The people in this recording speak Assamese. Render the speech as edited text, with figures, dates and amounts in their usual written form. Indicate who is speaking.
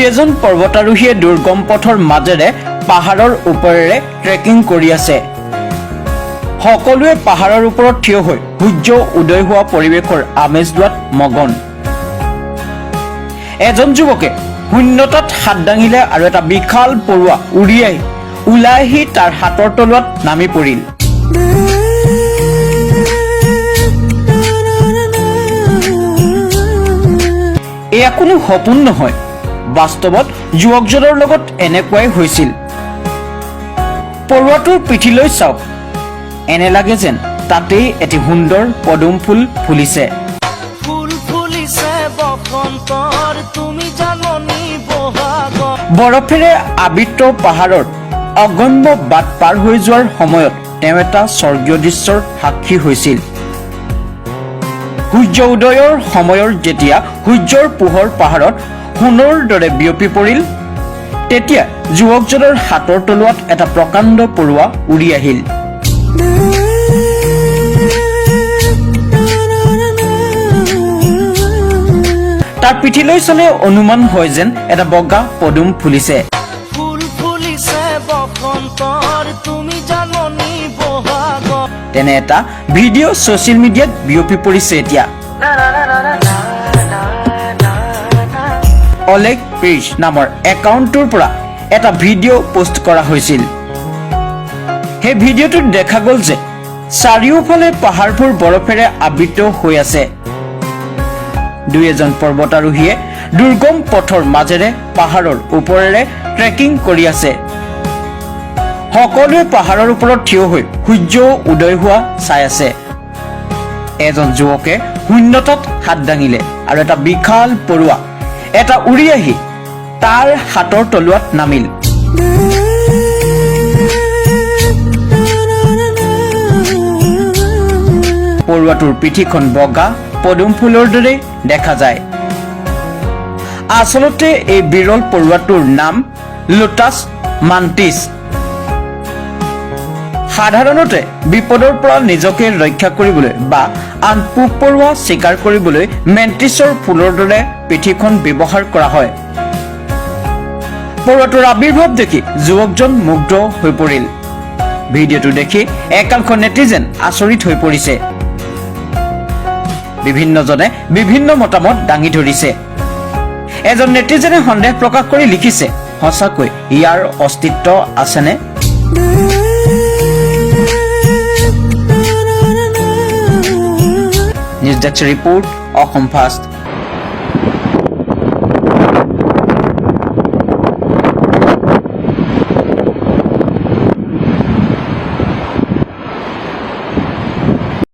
Speaker 1: এজন পৰ্বতাৰোহীয়ে দুৰ্গম পথৰ মাজেৰে পাহাৰৰ ওপৰেৰে ট্ৰেকিং কৰি আছে। সকলোৱে পাহাৰৰ ওপৰত থিয় হৈ সূৰ্য উদয় হোৱা পৰিৱেশৰ আমেজ লোৱাত মগন। এজন যুৱকে শূন্যতাত হাত দাঙিলে আৰু এটা বিশাল পৰুৱা ওলাই আহি তাৰ হাতৰ তলুৱাত নামি পৰিল। এয়া কোনো সপোন নহয়, বাস্তৱত যুৱকজনৰ লগত এনেকুৱাই হৈছিল। পৰুৱাটোৰ পিঠিলৈ চাওক, এনে লাগে যেন তাতেই এটি সুন্দৰ পদুম ফুল ফুলিছে। বৰফেৰে আবৃত পাহাৰৰ অগম্য বাট পাৰ হৈ যোৱাৰ সময়ত তেওঁ এটা স্বৰ্গীয় দৃশ্যৰ সাক্ষী হৈছিল। সূৰ্য উদয়ৰ সময়ৰ যেতিয়া সূৰ্যৰ পোহৰ পাহাৰত সোণৰ দৰে বিয়পি পৰিল, তেতিয়া যুৱকজনৰ হাতৰ তলুৱাত এটা প্ৰকাণ্ড পৰুৱা উৰি আহিল। তাৰ পিঠিলৈ চালে অনুমান হয় যেন এটা বগা পদুম ফুলিছে। তেনে এটা ভিডিঅ' ছচিয়েল মিডিয়াত বিয়পি পৰিছে এতিয়া। অলেগ পেজ নামৰ একাউণ্টটোৰ পৰা এটা ভিডিঅ' পোষ্ট কৰা হৈছিল। সেই ভিডিঅ'টোত দেখা গ'ল যে চাৰিওফালে পাহাৰবোৰ বৰফেৰে আবৃত হৈ আছে। দুই এজন পৰ্বতাৰোহীয়ে দুৰ্গম পথৰ মাজেৰে পাহাৰৰ ওপৰেৰে ট্ৰেকিং কৰি আছে। সকলোৱে পাহাৰৰ ওপৰত থিয় হৈ সূৰ্য উদয় হোৱা চাই আছে। এজন যুৱকে শূন্যতাত হাত দাঙিলে আৰু এটা বিশাল পৰুৱা উৰি আহি তাৰ হাতৰ তলুৱাত নামিল। পৰুৱাটোৰ পিঠিখন বগা পদুম ফুলৰ দৰে দেখা যায়। আচলতে এই বিৰল পৰুৱাটোৰ নাম লোটাছ মান্টিছ। সাধাৰণতে বিপদৰ পৰা নিজকে ৰক্ষা কৰিবলৈ বা আন পোক পৰুৱা চিকাৰ কৰিবলৈ মেণ্টিছৰ ফুলৰ দৰে পিঠিখন ব্যৱহাৰ কৰা হয়। পৰুৱাটোৰ আৱিৰ্ভাৱ দেখি যুৱকজন মুগ্ধ হৈ পৰিল। ভিডিঅ'টো দেখি একাংশ নেটিজেন আচৰিত হৈ পৰিছে। বিভিন্নজনে বিভিন্ন মতামত দাঙি ধৰিছে। এজন নেটিজেনে সন্দেহ প্ৰকাশ কৰি লিখিছে, সঁচাকৈ ইয়াৰ অস্তিত্ব আছেনে? News desk report, Assam first.